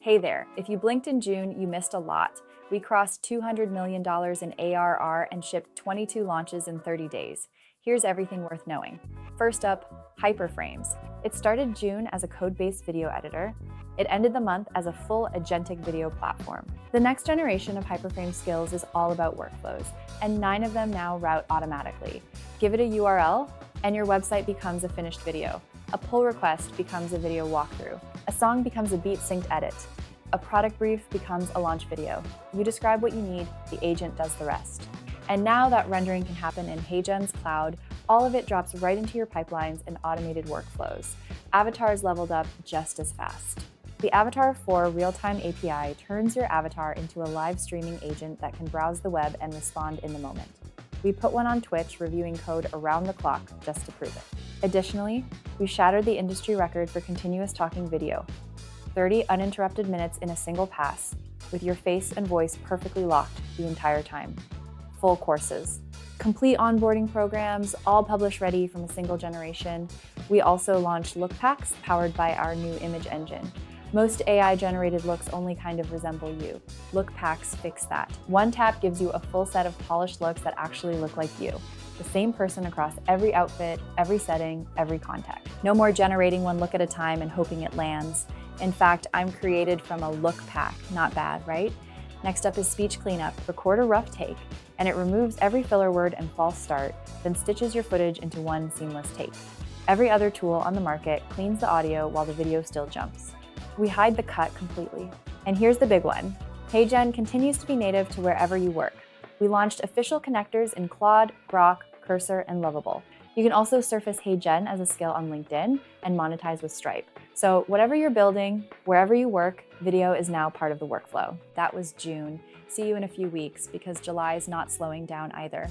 Hey there, if you blinked in June, you missed a lot. We crossed $200 million in ARR and shipped 22 launches in 30 days. Here's everything worth knowing. First up, HyperFrames. It started June as a code-based video editor. It ended the month as a full agentic video platform. The next generation of HyperFrame skills is all about workflows, and 9 of them now route automatically. Give it a URL, and your website becomes a finished video. A pull request becomes a video walkthrough. A song becomes a beat synced edit. A product brief becomes a launch video. You describe what you need, the agent does the rest. And now that rendering can happen in HeyGen's Cloud, all of it drops right into your pipelines and automated workflows. Avatars leveled up just as fast. The Avatar 4 real-time API turns your avatar into a live streaming agent that can browse the web and respond in the moment. We put one on Twitch reviewing code around the clock just to prove it. Additionally, we shattered the industry record for continuous talking video, 30 uninterrupted minutes in a single pass, with your face and voice perfectly locked the entire time. Full courses, complete onboarding programs, all publish ready from a single generation. We also launched look packs powered by our new image engine. Most AI-generated looks only kind of resemble you. Look packs fix that. One tap gives you a full set of polished looks that actually look like you. The same person across every outfit, every setting, every context. No more generating one look at a time and hoping it lands. In fact, I'm created from a look pack. Not bad, right? Next up is speech cleanup. Record a rough take, and it removes every filler word and false start, then stitches your footage into one seamless take. Every other tool on the market cleans the audio while the video still jumps. We hide the cut completely. And here's the big one. HeyGen continues to be native to wherever you work. We launched official connectors in Claude, Grok, Cursor, and Lovable. You can also surface HeyGen as a skill on LinkedIn and monetize with Stripe. So whatever you're building, wherever you work, video is now part of the workflow. That was June. See you in a few weeks because July is not slowing down either.